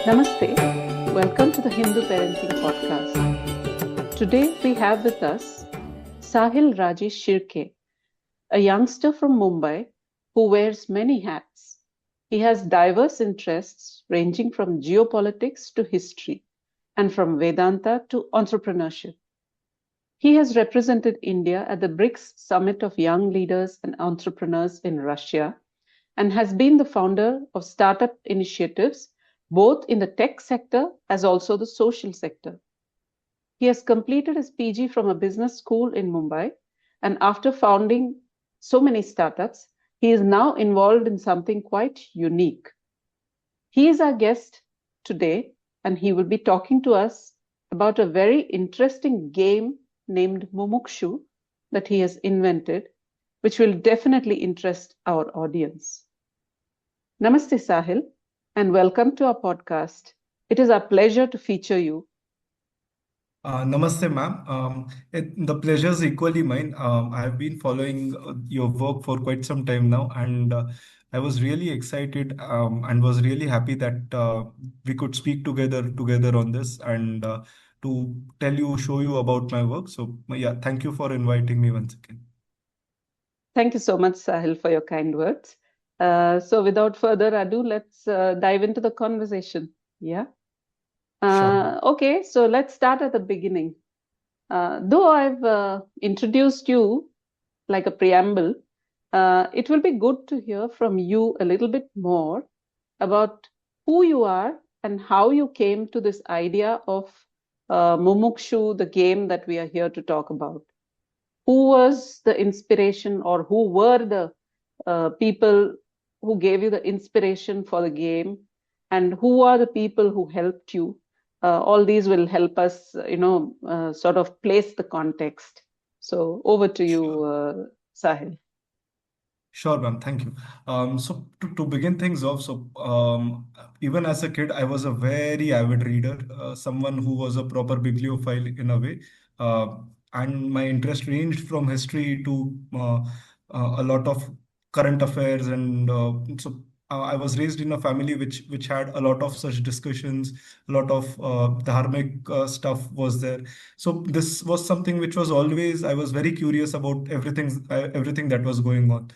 Namaste. Welcome to the Hindu Parenting Podcast. Today we have with us Sahil Raje Shirke, a youngster from Mumbai who wears many hats. He has diverse interests ranging from geopolitics to history and from Vedanta to entrepreneurship. He has represented India at the BRICS Summit of Young Leaders and Entrepreneurs in Russia and has been the founder of startup initiatives both in the tech sector as also the social sector. He has completed his PG from a business school in Mumbai, and after founding so many startups, he is now involved in something quite unique. He is our guest today, and he will be talking to us about a very interesting game named Mumukshu that he has invented, which will definitely interest our audience. Namaste, Sahil, and welcome to our podcast. It is our pleasure to feature you. Namaste, ma'am. The pleasure is equally mine. I've been following your work for quite some time now, and I was really excited and was really happy that we could speak together on this and to show you about my work. So, yeah, thank you for inviting me once again. Thank you so much, Sahil, for your kind words. So, without further ado, let's dive into the conversation. Yeah. Sure. Okay, so let's start at the beginning. Though I've introduced you like a preamble, it will be good to hear from you a little bit more about who you are and how you came to this idea of Mumukshu, the game that we are here to talk about. Who was the inspiration, or who were the people who gave you the inspiration for the game, and who are the people who helped you? All these will help us, sort of place the context. So over to you, Sure. Sahil. Sure, ma'am. Thank you. To begin things off, even as a kid, I was a very avid reader, someone who was a proper bibliophile in a way. Uh, and my interest ranged from history to a lot of current affairs. And I was raised in a family which had a lot of such discussions, a lot of dharmic stuff was there. So this was something which was always, I was very curious about everything that was going on.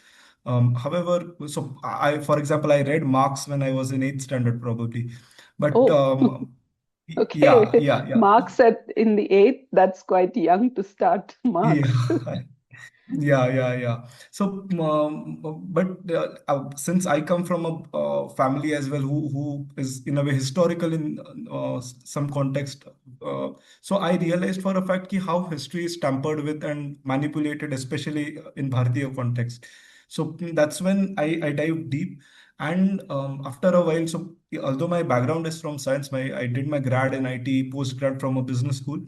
However, for example, I read Marx when I was in eighth standard probably, but Oh, yeah, okay. yeah, yeah, Marx at in the eighth, that's quite young to start Marx. yeah. Yeah. So, since I come from a family as well, who is in a way historical in some context, so I realized for a fact how history is tampered with and manipulated, especially in Bharatiya context. So that's when I dive deep, and after a while, so although my background is from science, I did my grad in IT, post grad from a business school.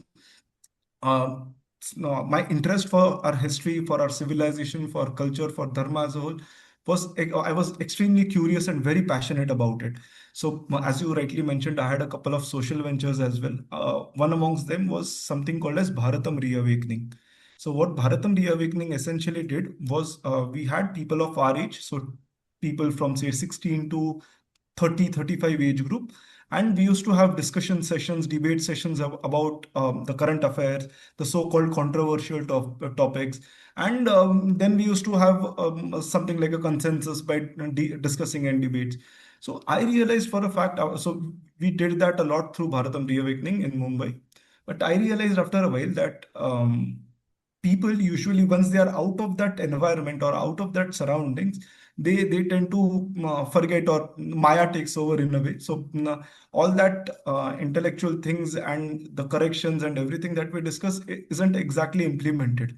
No, my interest for our history, for our civilization, for culture, for dharma as a whole I was extremely curious and very passionate about it. So as you rightly mentioned, I had a couple of social ventures as well. One amongst them was something called as Bharatam Reawakening. So what Bharatam Reawakening essentially did was we had people of our age, so people from say 16 to 30, 35 age group, and we used to have discussion sessions, debate sessions about the current affairs, the so-called controversial topics. And then we used to have something like a consensus by discussing and debates. So I realized for a fact, so we did that a lot through Bharatam Reawakening in Mumbai. But I realized after a while that people usually, once they are out of that environment or out of that surroundings, they tend to forget, or Maya takes over in a way. So all that intellectual things and the corrections and everything that we discuss isn't exactly implemented.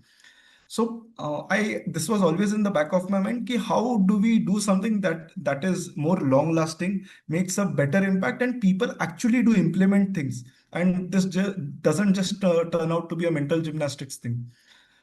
So I this was always in the back of my mind, ki how do we do something that is more long lasting, makes a better impact, and people actually do implement things, and this doesn't just turn out to be a mental gymnastics thing.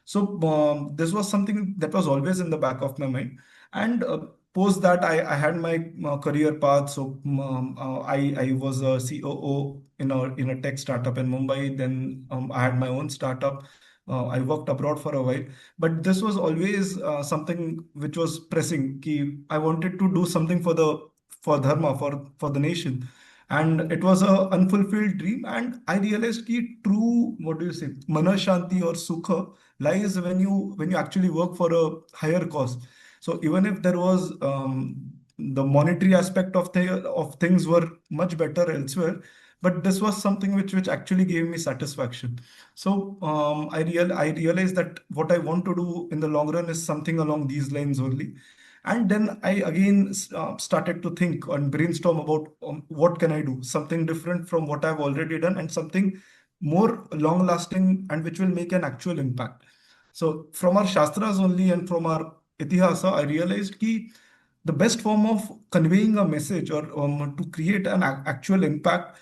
So this was something that was always in the back of my mind. And post that, I had my career path. So I was a COO in a tech startup in Mumbai. Then I had my own startup. I worked abroad for a while, but this was always something which was pressing. Ki I wanted to do something for the for dharma, for the nation. And it was a unfulfilled dream. And I realized ki true, what do you say, manashanti or sukha lies when you actually work for a higher cause. So even if there was the monetary aspect of things were much better elsewhere, but this was something which actually gave me satisfaction. So I realized that what I want to do in the long run is something along these lines only. And then I again started to think and brainstorm about what can I do, something different from what I've already done, and something more long lasting and which will make an actual impact. So from our shastras only and from our itihasa, I realized ki the best form of conveying a message or to create an actual impact,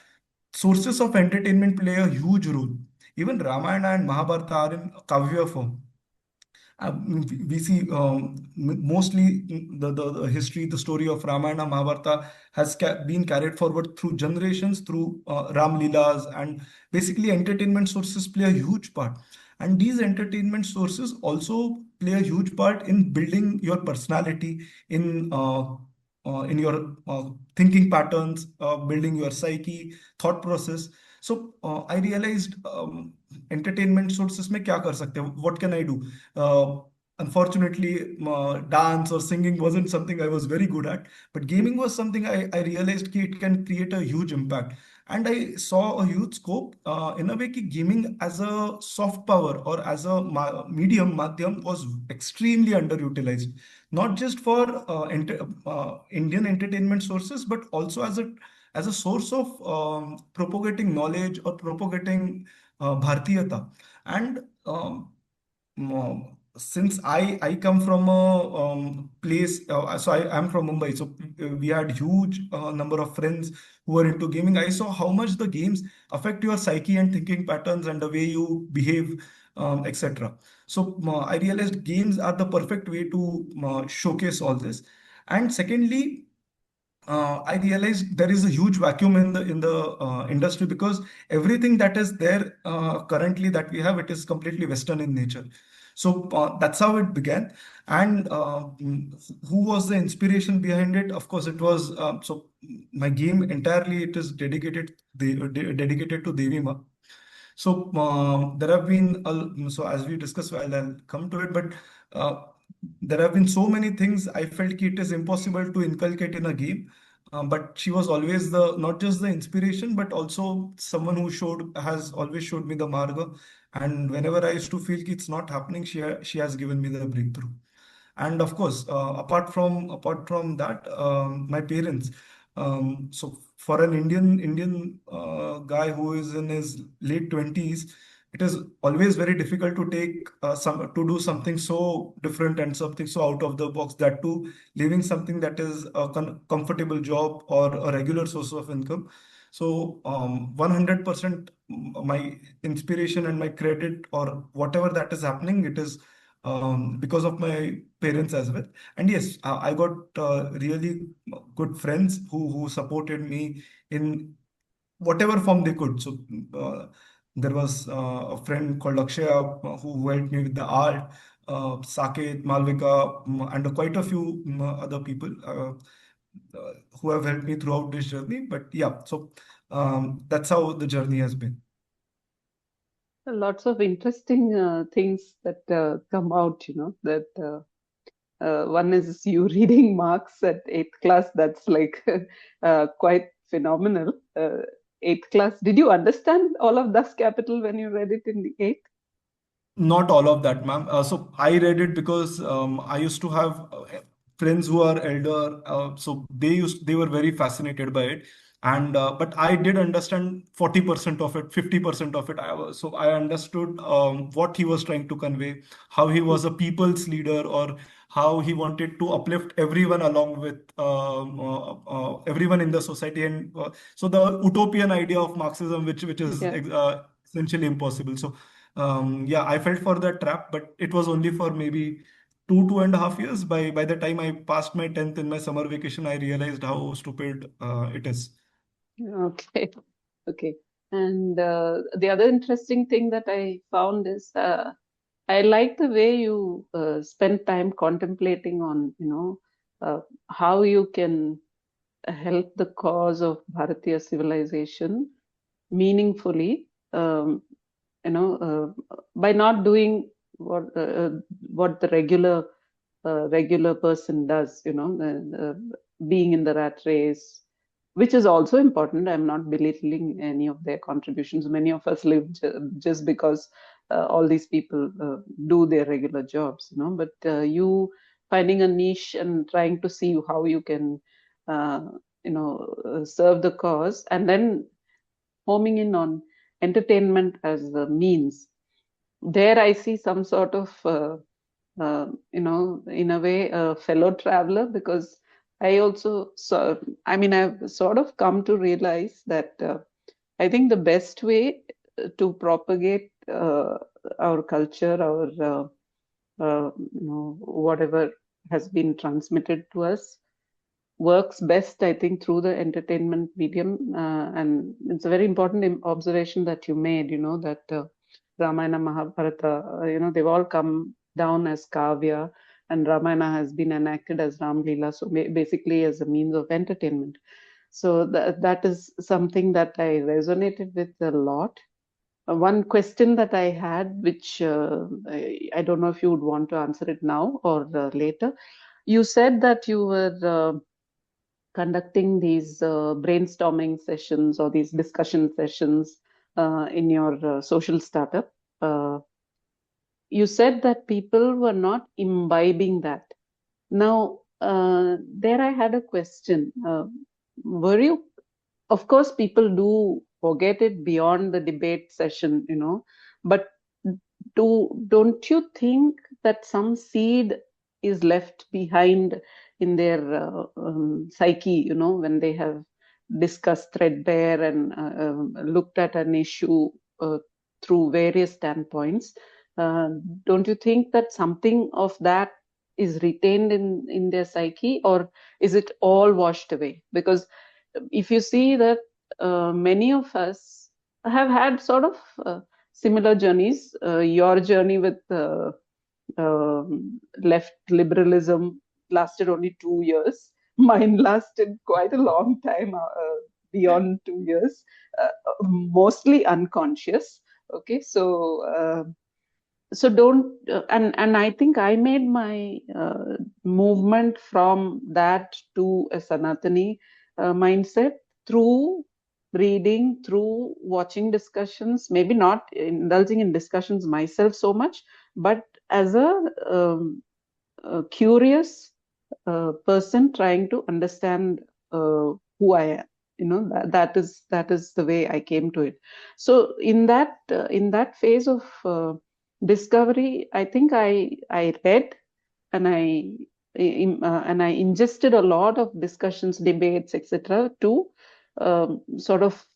sources of entertainment play a huge role. Even Ramayana and Mahabharata are in kavya form. We see mostly the history, the story of Ramayana, Mahabharata has been carried forward through generations, through Ram Leelas, and basically entertainment sources play a huge part. And these entertainment sources also play a huge part in building your personality, in your thinking patterns, building your psyche, thought process. So I realized entertainment sources में क्या कर सकते हैं? What can I do? Uh, Unfortunately, dance or singing wasn't something I was very good at, but gaming was something I realized ki it can create a huge impact. And I saw a huge scope in a way ki gaming as a soft power or as a medium, madhyam was extremely underutilized. Not just for Indian entertainment sources, but also as a source of propagating knowledge or propagating Bhartiyata. And since I come from a place, so I am from Mumbai, so we had huge number of friends who were into gaming. I saw how much the games affect your psyche and thinking patterns and the way you behave, etc. So I realized games are the perfect way to showcase all this. And secondly, I realized there is a huge vacuum in the industry, because everything that is there currently that we have, it is completely Western in nature. So that's how it began. And who was the inspiration behind it? Of course, it was my game entirely. It is dedicated to Devi Ma. So there have been, so as we discussed, I'll come to it, but uh, there have been so many things I felt it is impossible to inculcate in a game. But she was always the not just the inspiration, but also someone who has always showed me the marga. And whenever I used to feel it's not happening, she has given me the breakthrough. And of course, apart from that, my parents. So for an Indian guy who is in his late 20s, it is always very difficult to take some to do something so different and something so out of the box. That too, leaving something that is a comfortable job or a regular source of income. So 100% my inspiration and my credit or whatever that is happening, it is because of my parents as well. And yes, I got really good friends who supported me in whatever form they could. So there was a friend called Akshaya who helped me with the art, Saket, Malvika, and quite a few other people who have helped me throughout this journey. But yeah, so that's how the journey has been. Lots of interesting things that come out, that one is you reading Marx at eighth class. That's like quite phenomenal. Eighth class. Did you understand all of Das Capital when you read it in the eighth? Not all of that, ma'am. So I read it because I used to have friends who are elder, so they were very fascinated by it, and but I did understand 40% of it, 50% of it. So I understood what he was trying to convey, how he was a people's leader, or how he wanted to uplift everyone along with everyone in the society, and so the utopian idea of Marxism, which is Yeah. essentially impossible. So yeah, I felt for that trap, but it was only for maybe 2.5 years. By the time I passed my 10th in my summer vacation, I realized how stupid it is. Okay. Okay. And the other interesting thing that I found is I like the way you spend time contemplating on, how you can help the cause of Bharatiya civilization meaningfully, by not doing what the regular person does, being in the rat race, which is also important. I'm not belittling any of their contributions. Many of us live just because all these people do their regular jobs, but you finding a niche and trying to see how you can, serve the cause, and then homing in on entertainment as the means. There I see some sort of in a way, a fellow traveler, because I also saw, I mean, I've sort of come to realize that I think the best way to propagate our culture, whatever has been transmitted to us, works best, I think, through the entertainment medium. And it's a very important observation that you made, that Ramayana, Mahabharata, they've all come down as kavya, and Ramayana has been enacted as Ram Leela, so basically as a means of entertainment. So that is something that I resonated with a lot. One question that I had, which I don't know if you would want to answer it now or later. You said that you were conducting these brainstorming sessions or these discussion sessions in your social startup. You said that people were not imbibing that. Now, there I had a question. Were you, of course, people do forget it beyond the debate session, but don't you think that some seed is left behind in their psyche, when they have discussed threadbare and looked at an issue uh, through various standpoints? Uh, don't you think that something of that is retained in their psyche, or is it all washed away? Because if you see that many of us have had sort of similar journeys. Your journey with left liberalism lasted only 2 years. Mine lasted quite a long time, beyond 2 years, mostly unconscious. Okay, so don't and I think I made my movement from that to a Sanatani mindset through reading, through watching discussions, maybe not indulging in discussions myself so much, but as a curious person trying to understand who I am. That is the way I came to it. So in that phase of discovery, I think I read, and I ingested a lot of discussions, debates, etc., to sort of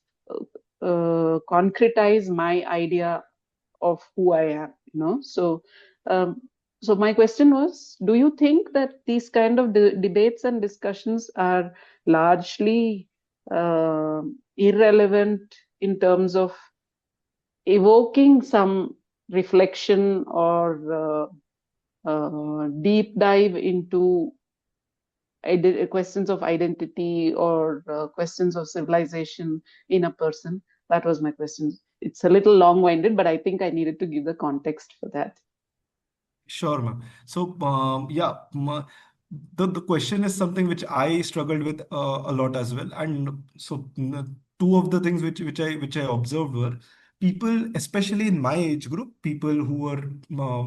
concretize my idea of who I am. Um, so my question was: do you think that these kind of debates and discussions are largely irrelevant in terms of evoking some reflection or deep dive into questions of identity or questions of civilization in a person? That was my question. It's a little long-winded, but I think I needed to give the context for that. Sure, ma'am. So, the question is something which I struggled with a lot as well. And so, two of the things which I observed were people, especially in my age group, people who were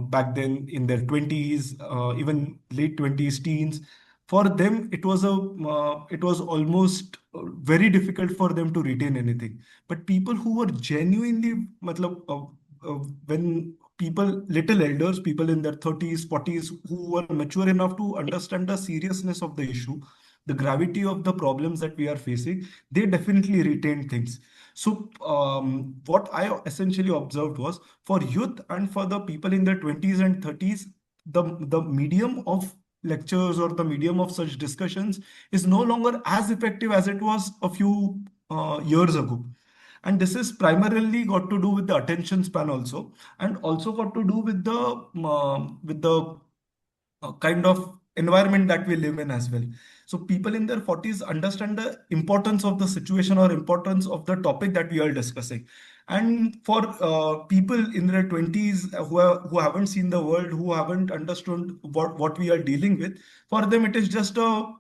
back then in their 20s, even late 20s, teens. For them, it was almost very difficult for them to retain anything. But people who were genuinely, matlab, when people, little elders, people in their 30s, 40s, who were mature enough to understand the seriousness of the issue, the gravity of the problems that we are facing, they definitely retained things. So, what I essentially observed was for youth and for the people in their 20s and 30s, the medium of lectures or the medium of such discussions is no longer as effective as it was a few years ago. And this is primarily got to do with the attention span also, and also got to do with the kind of environment that we live in as well. So people in their 40s understand the importance of the situation or importance of the topic that we are discussing. And for people in their 20s who haven't seen the world, who haven't understood what we are dealing with, for them it is just a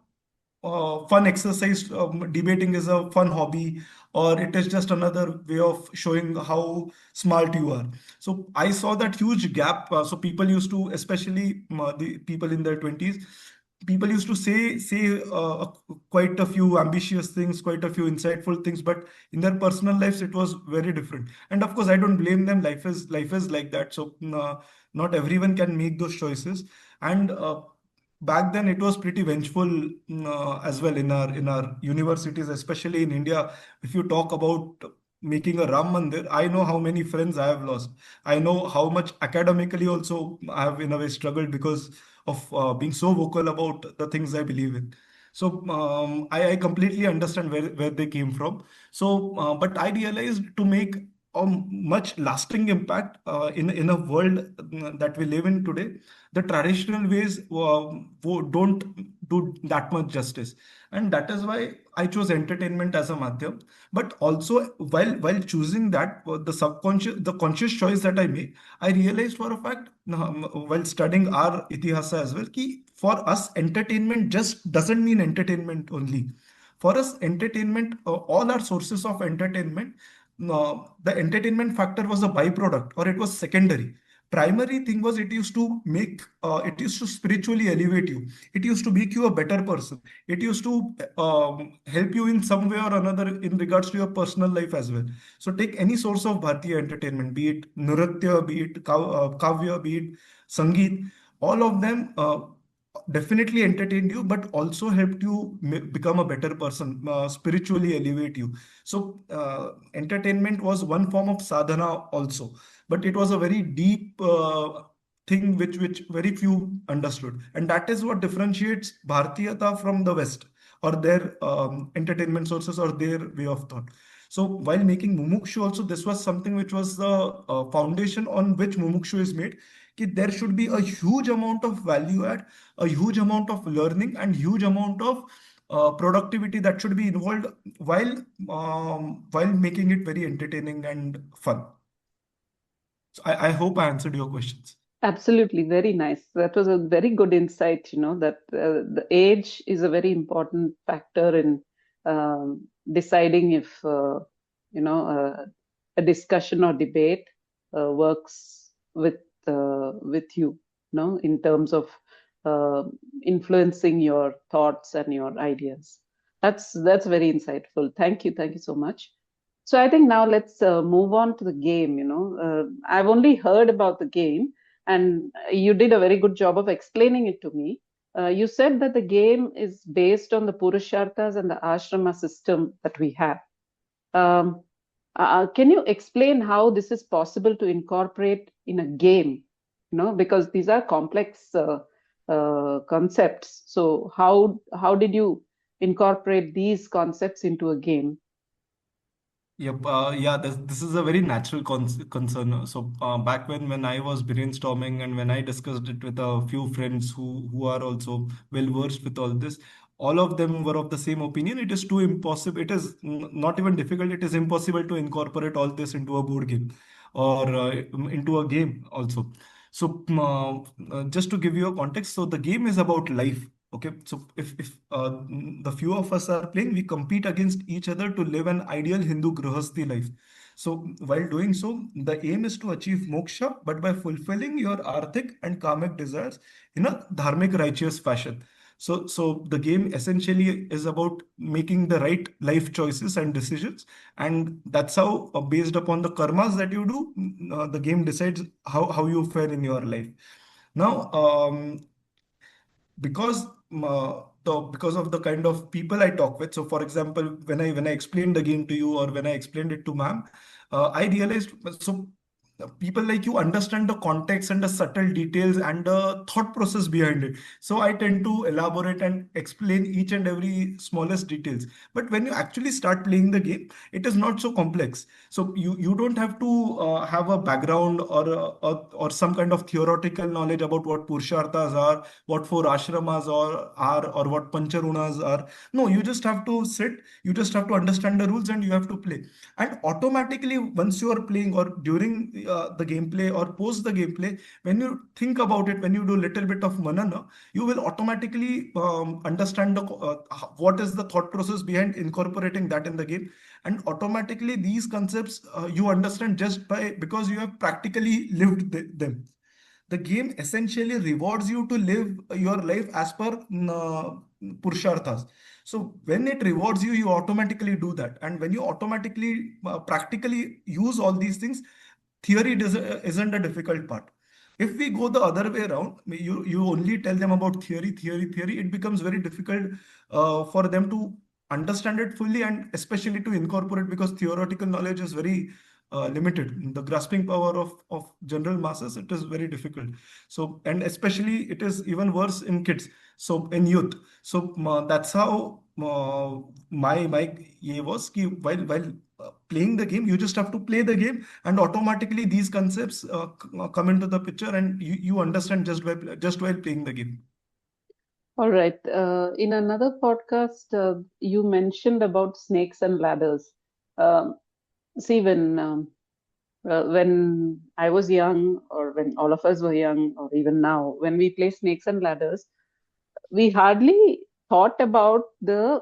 fun exercise. Debating is a fun hobby, or it is just another way of showing how smart you are. So I saw that huge gap. So people used to, especially the people in their 20s, people used to say quite a few ambitious things, quite a few insightful things, but in their personal lives it was very different. And of course, I don't blame them. Life is like that. So not everyone can make those choices. And back then it was pretty vengeful, as well in our universities, especially in India. If you talk about making a Ram Mandir, I know how many friends I have lost. I know how much academically also I have in a way struggled because of being so vocal about the things I believe in. So I completely understand where they came from. So, but I realized to make a much lasting impact in a world that we live in today, the traditional ways don't do that much justice. And that is why I chose entertainment as a madhyam. But also, while choosing that, the conscious choice that I made, I realized for a fact, while studying our itihasa as well, ki for us entertainment just doesn't mean entertainment only. For us, entertainment, all our sources of entertainment, the entertainment factor was a byproduct, or it was secondary. Primary thing was, it used to spiritually elevate you. It used to make you a better person. It used to help you in some way or another in regards to your personal life as well. So take any source of Bharatiya entertainment, be it nritya, be it kavya, be it sangeet, all of them definitely entertained you, but also helped you become a better person, spiritually elevate you. So entertainment was one form of sadhana also, but it was a very deep thing which very few understood, and that is what differentiates Bharatiyata from the West, or their entertainment sources, or their way of thought. So while making Mumukshu also, this was something which was the foundation on which Mumukshu is made. Ki there should be a huge amount of value add, a huge amount of learning, and huge amount of productivity that should be involved while making it very entertaining and fun. So I hope I answered your questions. Absolutely, very nice. That was a very good insight, that the age is a very important factor in deciding if, a discussion or debate works with you, in terms of uh, influencing your thoughts and your ideas. That's very insightful. Thank you so much. So I think now let's move on to the game. I've only heard about the game, and you did a very good job of explaining it to me. You said that the game is based on the purusharthas and the ashrama system that we have. Um, can you explain how this is possible to incorporate in a game? Because these are complex concepts. So how did you incorporate these concepts into a game? Yep. Yeah, this is a very natural concern. So back when I was brainstorming, and when I discussed it with a few friends who are also well versed with all this, all of them were of the same opinion. It is too impossible. It is not even difficult. It is impossible to incorporate all this into a board game, or into a game also. So just to give you a context, so the game is about life. Okay, so if the few of us are playing, we compete against each other to live an ideal Hindu grihasti life. So while doing so, the aim is to achieve moksha, but by fulfilling your arthic and kamic desires in a dharmic righteous fashion. So the game essentially is about making the right life choices and decisions, and that's how, based upon the karmas that you do, the game decides how you fare in your life. Now, because because of the kind of people I talk with. So, for example, when I explained the game to you, or when I explained it to ma'am, I realized, so people like you understand the context and the subtle details and the thought process behind it. So I tend to elaborate and explain each and every smallest details. But when you actually start playing the game, it is not so complex. So you don't have to have a background or some kind of theoretical knowledge about what purusharthas are, what four ashramas or what pancharunas are. No, you just have to sit, you just have to understand the rules, and you have to play. And automatically, once you are playing or during the gameplay or post the gameplay, when you think about it, when you do a little bit of manana, you will automatically understand what is the thought process behind incorporating that in the game. And automatically these concepts you understand just by because you have practically lived them. The game essentially rewards you to live your life as per purusharthas. So when it rewards you, you automatically do that. And when you automatically practically use all these things, isn't a difficult part. If we go the other way around, you only tell them about theory, it becomes very difficult for them to understand it fully and especially to incorporate, because theoretical knowledge is very limited. The grasping power of general masses, it is very difficult. So, and especially it is even worse in kids. So in youth. So that's how my ये was कि while playing the game, you just have to play the game, and automatically these concepts come into the picture, and you understand just while playing the game. All right. In another podcast, you mentioned about snakes and ladders. Um, See, when I was young, or when all of us were young, or even now, when we play snakes and ladders, we hardly thought about the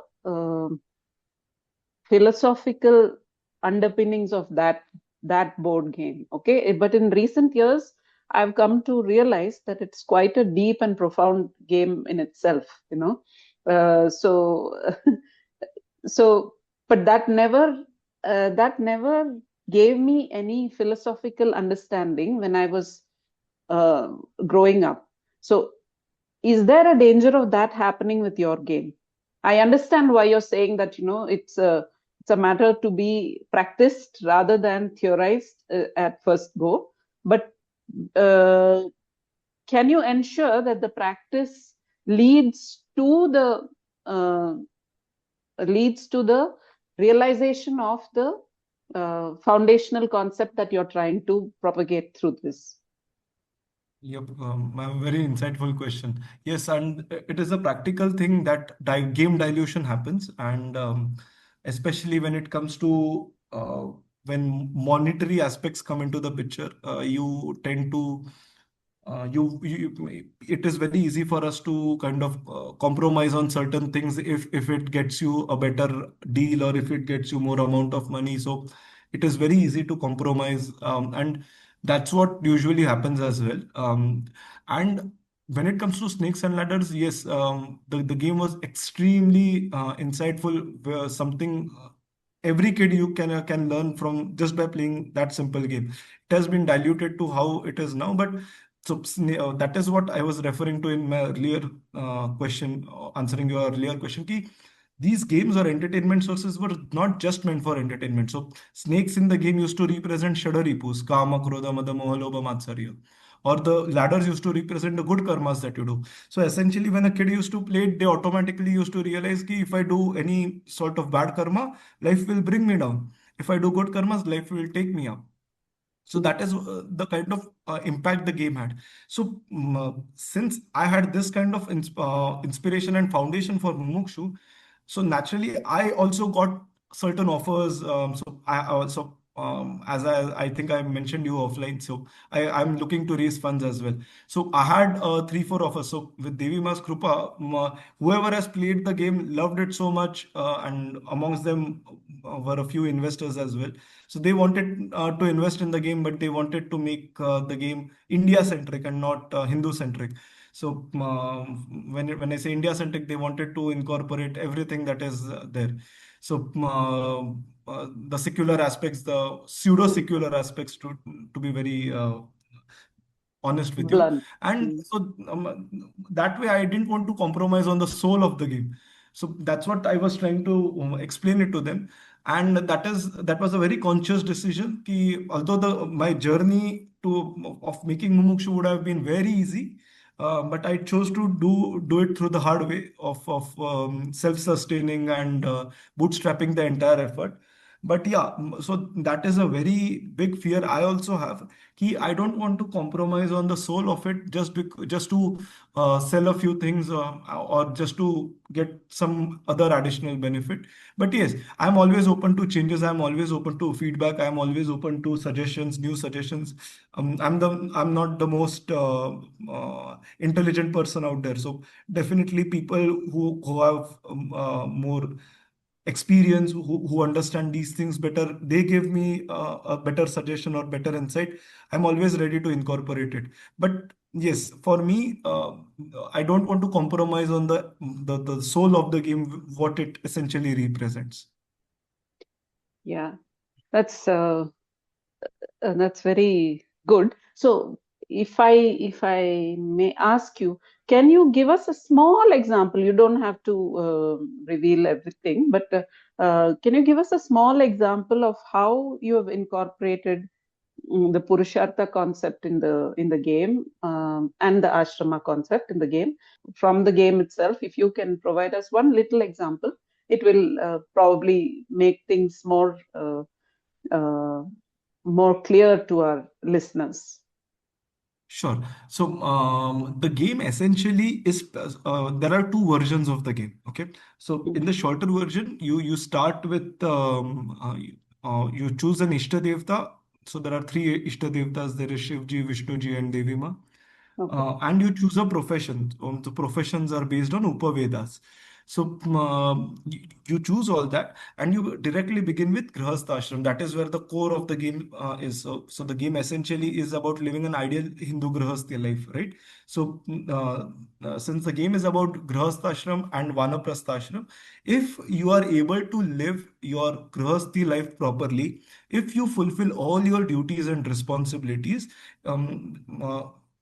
philosophical underpinnings of that board game. Okay, but in recent years, I've come to realize that it's quite a deep and profound game in itself. So so, but that never gave me any philosophical understanding when I was uh, growing up. So is there a danger of that happening with your game? I understand why you're saying that, it's a matter to be practiced rather than theorized at first go. But uh, can you ensure that the practice leads to the uh, leads to the realization of the foundational concept that you're trying to propagate through this? Yep, a very insightful question. Yes, and it is a practical thing that game dilution happens, and especially when it comes to when monetary aspects come into the picture, you tend to it is very easy for us to kind of compromise on certain things if it gets you a better deal or if it gets you more amount of money. So it is very easy to compromise, and that's what usually happens as well. And when it comes to snakes and ladders, yes, the game was extremely insightful, something every kid you can learn from just by playing that simple game. It has been diluted to how it is now, but so that is what I was referring to in my earlier question, answering your earlier question. Ki these games or entertainment sources were not just meant for entertainment. So snakes in the game used to represent Shadharipus, Kama, Krodha, Mada, Moha, Lobha, Matsarya. Or the ladders used to represent the good karmas that you do. So essentially, when a kid used to play it, they automatically used to realize that if I do any sort of bad karma, life will bring me down. If I do good karmas, life will take me up. So that is the kind of impact the game had. So since I had this kind of inspiration and foundation for Mumukshu, so naturally I also got certain offers. So I also, as I think I mentioned you offline, so I'm looking to raise funds as well. So I had three, four offers. So with Devi Ma's Krupa, whoever has played the game loved it so much, and amongst them were a few investors as well. So they wanted to invest in the game, but they wanted to make the game India centric and not Hindu centric. So when I say India centric, they wanted to incorporate everything that is there. So the secular aspects, the pseudo secular aspects, to be very honest with you. Blunt. And Mm. so that way I didn't want to compromise on the soul of the game. So that's what I was trying to explain it to them. And that was a very conscious decision ki, although the my journey to of making Mumukshu would have been very easy, but I chose to do it through the hard way of self-sustaining and bootstrapping the entire effort. But yeah, so that is a very big fear I also have. I don't want to compromise on the soul of it just to sell a few things, or just to get some other additional benefit. But yes, I'm always open to changes. I'm always open to feedback. I'm always open to suggestions, new suggestions. I'm not the most intelligent person out there. So definitely people who have more experience, who understand these things better, they give me a better suggestion or better insight. I'm always ready to incorporate it. But yes, for me, I don't want to compromise on the soul of the game, what it essentially represents. Yeah, that's that's very good. So, if I may ask you, can you give us a small example? You don't have to reveal everything, but can you give us a small example of how you have incorporated the purushartha concept in the game, and the ashrama concept in the game, from the game itself? If you can provide us one little example, it will probably make things uh, more clear to our listeners. Sure. So the game essentially is, there are two versions of the game. Okay. So in Mhm. the shorter version, you start with you choose an Ishta Devta. So there are three Ishta Devtas. There is Shivji, Vishnuji, and Devi Ma. Okay. And you choose a profession. The professions are based on Upavedas. So you choose all that, and you directly begin with grihasta ashram. That is where the core of the game is. So the game essentially is about living an ideal Hindu grihastha life, right? So since the game is about grihastha ashram and vanaprastha ashram, if you are able to live your grihastha life properly, if you fulfill all your duties and responsibilities,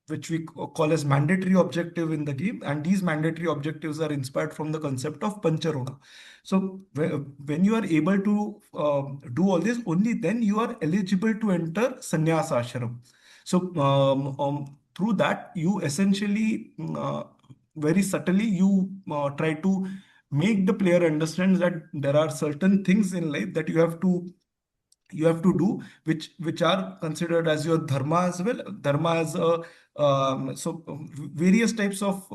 which we call as mandatory objective in the game, and these mandatory objectives are inspired from the concept of pancharona. So when you are able to do all this, only then you are eligible to enter sannyas ashram. So through that you essentially very subtly you try to make the player understand that there are certain things in life that you have to do, which are considered as your dharma as well. Dharma as a various types of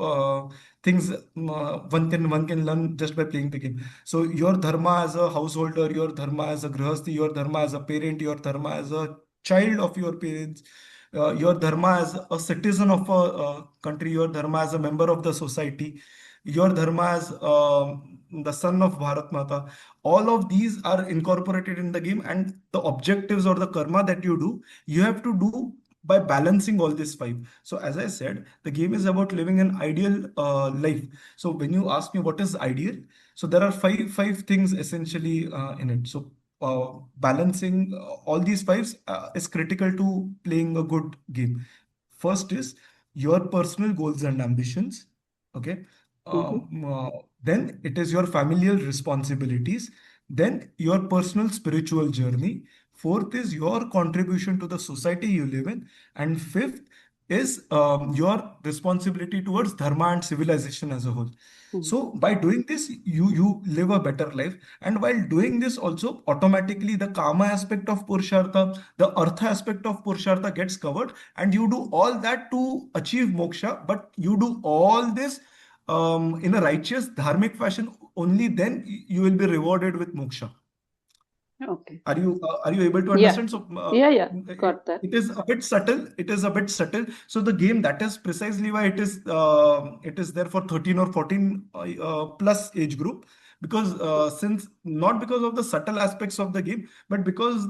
things one can learn just by playing the game. So your dharma as a householder, your dharma as a grihasthi, your dharma as a parent, your dharma as a child of your parents, your dharma as a citizen of a country, your dharma as a member of the society, your dharma as the son of Bharat Mata. All of these are incorporated in the game, and the objectives or the karma that you have to do by balancing all these five. So as I said, the game is about living an ideal life. So when you ask me what is ideal, so there are five things essentially in it. So balancing all these fives is critical to playing a good game. First is your personal goals and ambitions. Okay. Mhm. Then it is your familial responsibilities. Then your personal spiritual journey. Fourth is your contribution to the society you live in. And fifth is your responsibility towards dharma and civilization as a whole. Mhm. So by doing this, you live a better life. And while doing this, also automatically the kama aspect of purushartha, the artha aspect of purushartha gets covered, and you do all that to achieve moksha. But you do all this in a righteous, dharmic fashion. Only then you will be rewarded with moksha. Okay. Are you able to Yeah. understand? So Yeah. Yeah. it, Got that. it is a bit subtle. It is a bit subtle. So the game, that is precisely why it is there for 13 or 14 plus age group, because since not because of the subtle aspects of the game, but because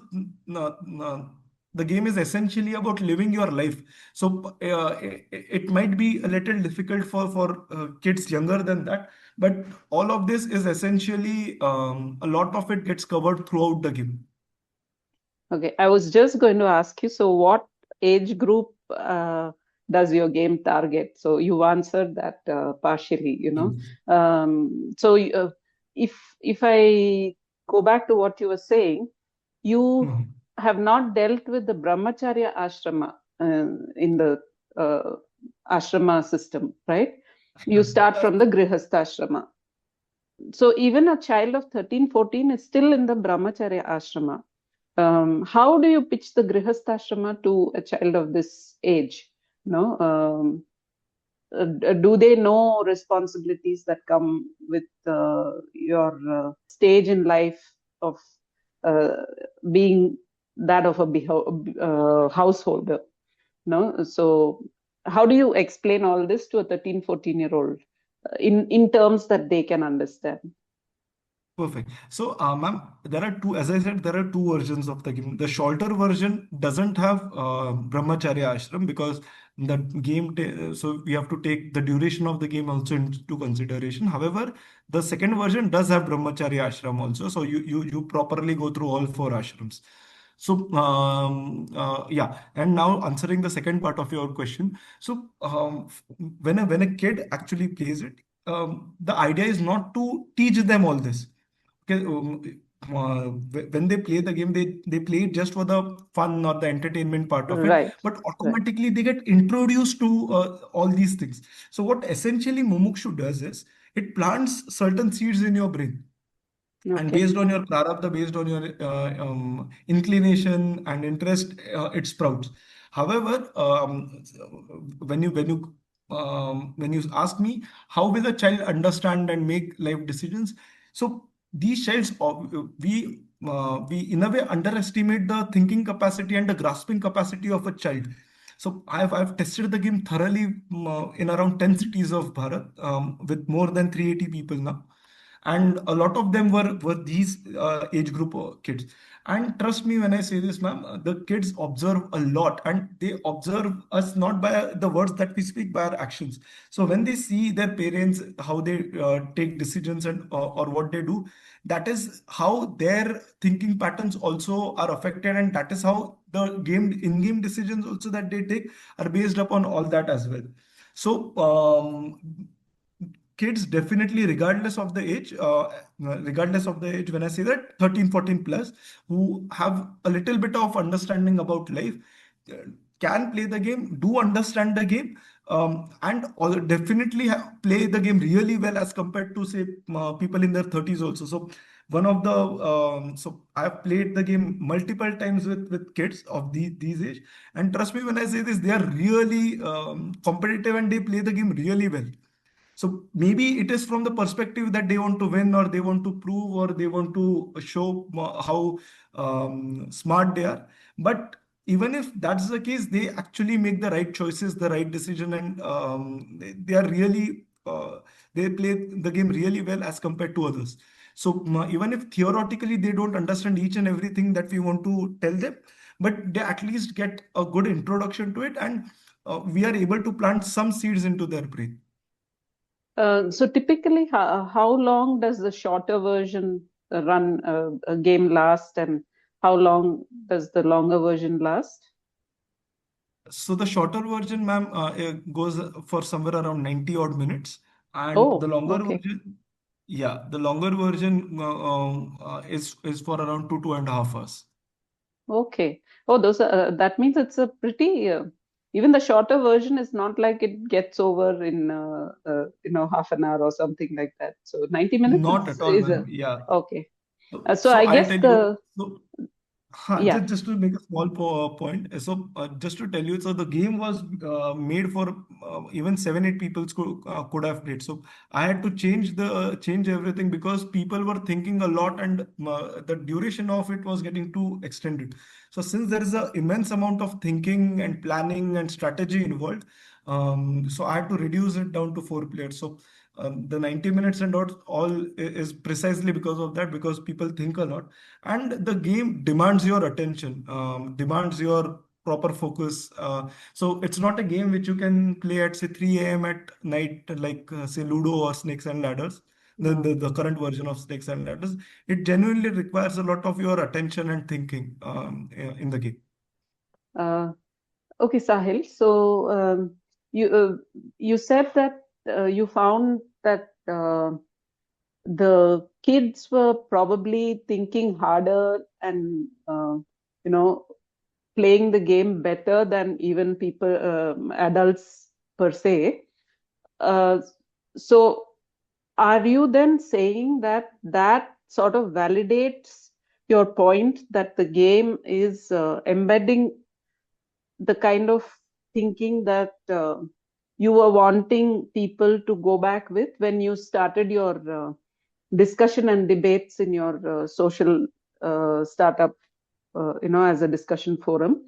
the game is essentially about living your life. So it might be a little difficult for kids younger than that, but all of this is essentially a lot of it gets covered throughout the game. Okay. I was just going to ask you, so what age group does your game target? So you answered that partially, Yes. So if I go back to what you were saying, you Mhm. have not dealt with the brahmacharya ashrama in the uh, ashrama system, right? You start from the grihasta ashrama. So even a child of 13, 14 is still in the brahmacharya ashrama. How do you pitch the grihasta ashrama to a child of this age? No, do they know responsibilities that come with your stage in life of uh, being that of a householder? No, so how do you explain all this to a 13, 14-year old in terms that they can understand? Perfect. So, ma'am, there are two, as I said, there are two versions of the game. The shorter version doesn't have Brahmacharya Ashram because the game, so we have to take the duration of the game also into consideration. However, the second version does have Brahmacharya Ashram also. So you properly go through all four ashrams. So, yeah, and now answering the second part of your question. So, when a kid actually plays it, the idea is not to teach them all this. Okay, when they play the game, they play it just for the fun or the entertainment part of it, Right, but right. automatically they get introduced to all these things. So what essentially Mumukshu does is it plants certain seeds in your brain, and Okay. based on your prarabdha, based on your inclination and interest, it sprouts. However, when you ask me how will a child understand and make life decisions, so these childs we in a way underestimate the thinking capacity and the grasping capacity of a child. So I've tested the game thoroughly in around 10 cities of Bharat, with more than 380 people now, and a lot of them were these age group kids. And trust me when I say this, ma'am, the kids observe a lot, and they observe us not by the words that we speak, by our actions. So when they see their parents, how they take decisions and or what they do, that is how their thinking patterns also are affected, and that is how the game in-game decisions also that they take are based upon all that as well. So kids definitely, regardless of the age, when I say that 13, 14 plus, who have a little bit of understanding about life, uh, can play the game, do understand the game, and definitely play the game really well as compared to say people in their 30s also. So one of the so I've played the game multiple times with kids of these age, and trust me when I say this, they are really competitive and they play the game really well. So maybe it is from the perspective that they want to win, or they want to prove, or they want to show how smart they are. But even if that's the case, they actually make the right choices, the right decision, and they are really they play the game really well as compared to others. So even if theoretically they don't understand each and everything that we want to tell them, but they at least get a good introduction to it, and we are able to plant some seeds into their brain. So typically, how long does the shorter version run a game last, and how long does the longer version last? So the shorter version, ma'am, it goes for somewhere around 90 odd minutes, and the Oh, longer okay, version, yeah, the longer version is for around 2.5 hours. okay. Oh, those are, that means it's a pretty. Even the shorter version is not like it gets over in half an hour or something like that. So 90 minutes Not at all, is ma'am. a Yeah. okay. So So I I'll guess tell you. the So yeah. just to make a small point. So just to tell you, so the game was made for even 7, 8 people could have played. So I had to change everything because people were thinking a lot, and the duration of it was getting too extended. So since there is a immense amount of thinking and planning and strategy involved, so I had to reduce it down to 4 players. So the 90 minutes and all is precisely because of that, because people think a lot, and the game demands your attention, demands your proper focus. So it's not a game which you can play at say 3 a.m. at night, like say Ludo or Snakes and Ladders. No. The current version of Snakes and Ladders, it genuinely requires a lot of your attention and thinking in the game. Uh, okay, Sahil. So you you said that you found that. the kids were probably thinking harder and you know playing the game better than even people adults per se. uh, so are you then saying that that sort of validates your point that the game is embedding the kind of thinking that you were wanting people to go back with when you started your discussion and debates in your social startup, as a discussion forum?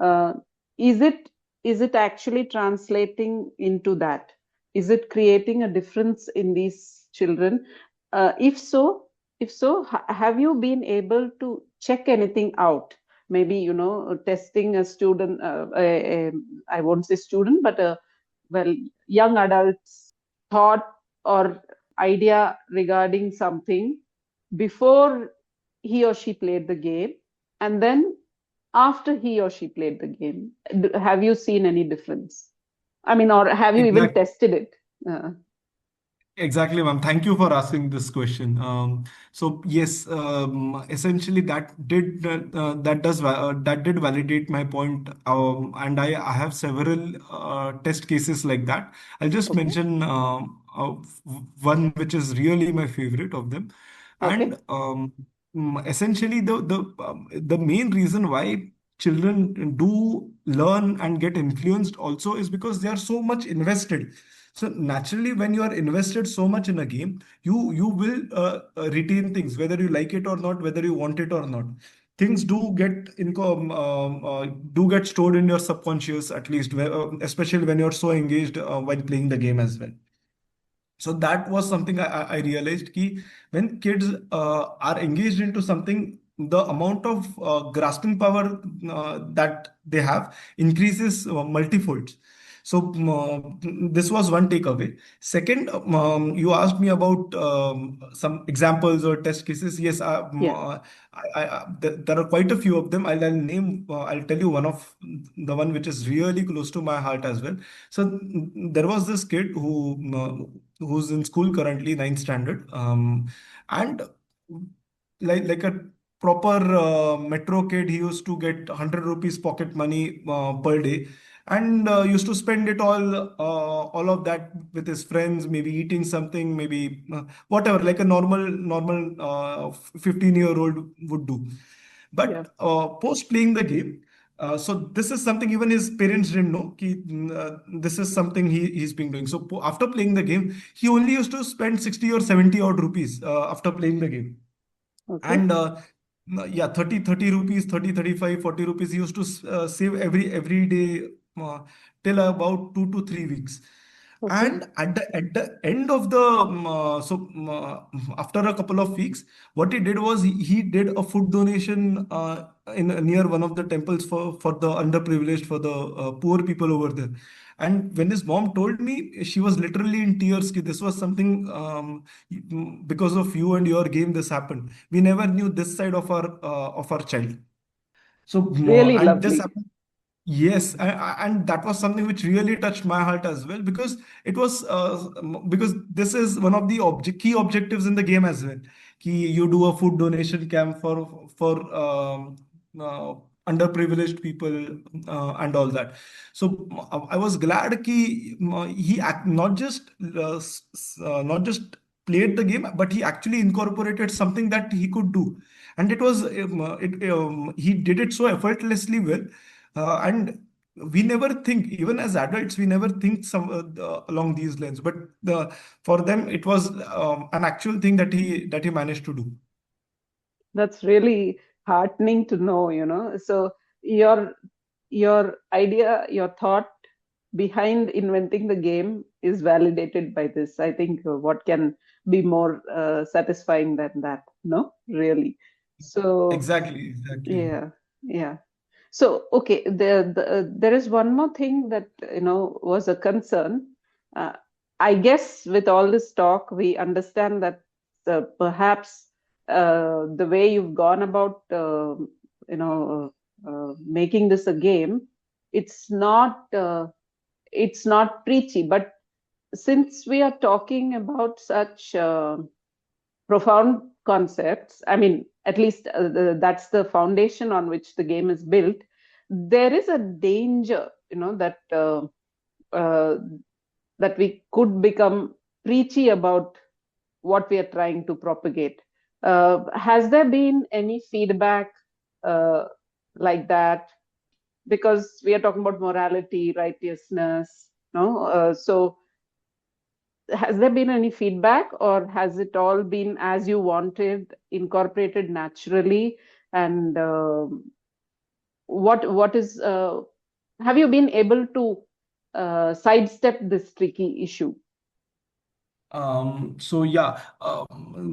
Uh, is it is it actually translating into that? Is it creating a difference in these children? If so, have you been able to check anything out? Maybe testing a student, I won't say student, but well, young adults thought or idea regarding something before he or she played the game, and then after he or she played the game. Have you seen any difference? I mean, or have you even Exactly. tested it? Uh, Exactly, ma'am. Thank you for asking this question. So yes, essentially that did validate my point, and I have several test cases like that. I'll just okay, mention one which is really my favorite of them, and okay, essentially the main reason why children do learn and get influenced also is because they are so much invested. So naturally, when you are invested so much in a game, you will retain things, whether you like it or not, whether you want it or not. Things do get stored in your subconscious, at least, especially when you're so engaged while playing the game as well. So that was something I realized ki when kids are engaged into something, the amount of grasping power that they have increases multifold. So this was one takeaway. Second, you asked me about some examples or test cases. Yes, yeah, there are quite a few of them. I'll tell you one of the one which is really close to my heart as well. So there was this kid who's in school currently, ninth standard, and like a proper metro kid, he used to get 100 rupees pocket money per day, and used to spend it all of that with his friends, maybe eating something, maybe whatever, like a normal 15-year-old would do. yeah, But post playing the game, so this is something even his parents didn't know. This is something he's been doing. So after playing the game, he only used to spend 60 or 70 odd rupees after playing the game. okay, And yeah, 30 rupees, 30, 35, 40 rupees he used to save every day till about 2 to 3 weeks. okay, And at the end of the after a couple of weeks, what he did was he did a food donation in near one of the temples for the underprivileged, for the poor people over there. And when his mom told me, she was literally in tears. Ki this was something, because of you and your game, this happened. We never knew this side of our child. So really and this lovely. happened. Yes, and that was something which really touched my heart as well, because it was because this is one of the key objectives in the game as well. You do a food donation camp for underprivileged people and all that. So I was glad not just not just played the game, but he actually incorporated something that he could do, and he did it so effortlessly well. And we never think, even as adults, we never think along these lines. But for them, it was an actual thing that he managed to do. That's really heartening to know, So your your idea, your thought behind inventing the game is validated by this. I think what can be more satisfying than that? No, really. So Exactly, exactly. yeah, yeah. So okay, there is one more thing that was a concern. Uh, I guess with all this talk, we understand that perhaps the way you've gone about making this a game, it's not preachy. But since we are talking about such profound concepts. I mean, at least that's the foundation on which the game is built. There is a danger, uh, that we could become preachy about what we are trying to propagate. Has there been any feedback uh, like that? Because we are talking about morality, righteousness, no? So has there been any feedback, or has it all been as you wanted, incorporated naturally? And what is have you been able to sidestep this tricky issue? So yeah,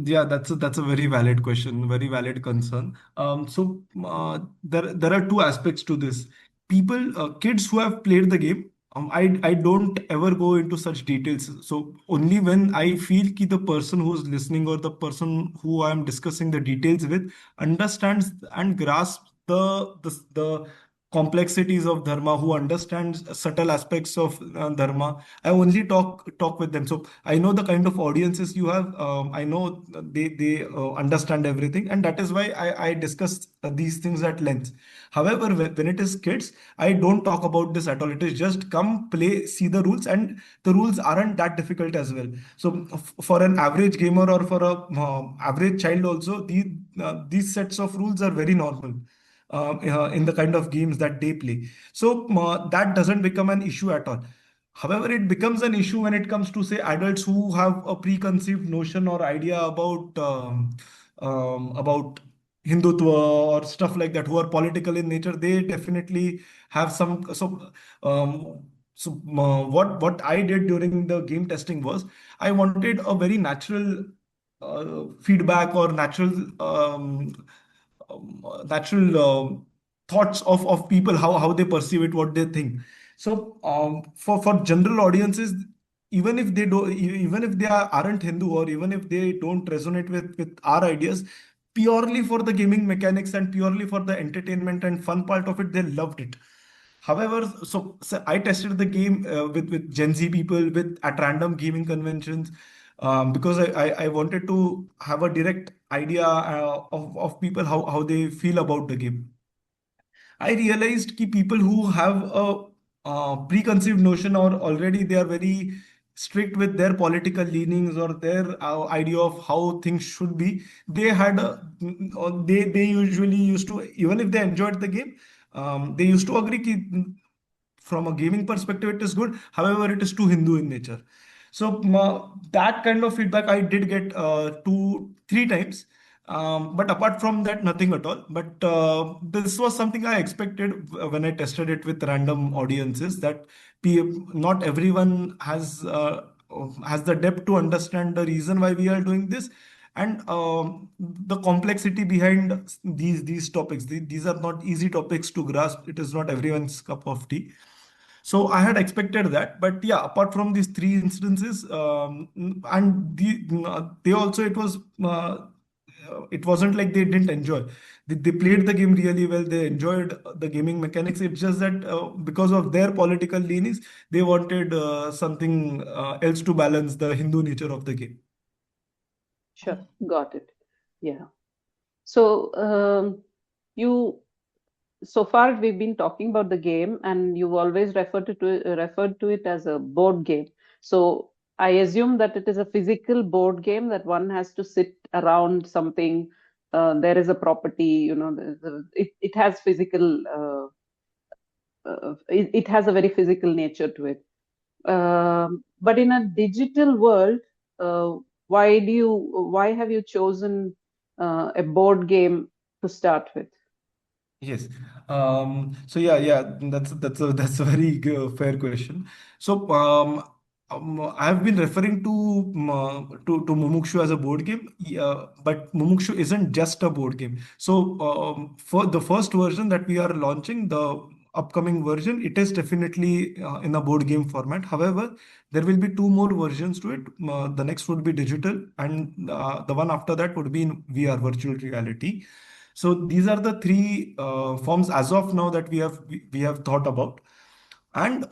yeah, that's a very valid question, very valid concern. There are two aspects to this. Kids who have played the game, I don't ever go into such details. So only when I feel ki the person who's listening or the person who I am discussing the details with understands and grasps the complexities of dharma, who understands subtle aspects of dharma, I only talk with them. So I know the kind of audiences you have. I know they understand everything, and that is why I discuss these things at length. However, when it is kids, I don't talk about this at all. It is just come, play, see the rules, and the rules aren't that difficult as well. So for an average gamer or for a average child also, these sets of rules are very normal in the kind of games that they play. So that doesn't become an issue at all. However, it becomes an issue when it comes to, say, adults who have a preconceived notion or idea about Hindutva or stuff like that, who are political in nature. They definitely have some. What I did during the game testing was I wanted a very natural feedback or natural thoughts of people, how they perceive it, what they think. So for general audiences, even if aren't Hindu, or even if they don't resonate with our ideas, purely for the gaming mechanics and purely for the entertainment and fun part of it, they loved it. However, so I tested the game with Gen Z people at random gaming conventions, because I wanted to have a direct idea of people, how they feel about the game. I realized कि people who have a preconceived notion, or already they are very strict with their political leanings or their idea of how things should be, they had they usually used to, even if they enjoyed the game, they used to agree कि from a gaming perspective it is good. However, it is too Hindu in nature. So that kind of feedback I did get two, three times. But apart from that, nothing at all. But this was something I expected when I tested it with random audiences, that not everyone has the depth to understand the reason why we are doing this, and the complexity behind these topics. These are not easy topics to grasp. It is not everyone's cup of tea. So I had expected that, but yeah, apart from these three instances, and they also, it wasn't like they didn't enjoy. They played the game really well. They enjoyed the gaming mechanics. It's just that because of their political leanings, they wanted something else to balance the Hindu nature of the game. Sure, got it. Yeah. So you so far we've been talking about the game, and you've always referred to it as a board game. So I assume that it is a physical board game, that one has to sit around something. There is a property, it has physical. It has a very physical nature to it. But in a digital world, uh, why have you chosen a board game to start with? Yes. So yeah, that's a very fair question. So I have been referring to Mumukshu as a board game, yeah, but Mumukshu isn't just a board game. So for the first version that we are launching, the upcoming version, it is definitely in a board game format. However, there will be two more versions to it. The next would be digital, and the one after that would be in VR, virtual reality. So these are the three forms as of now that we have thought about. And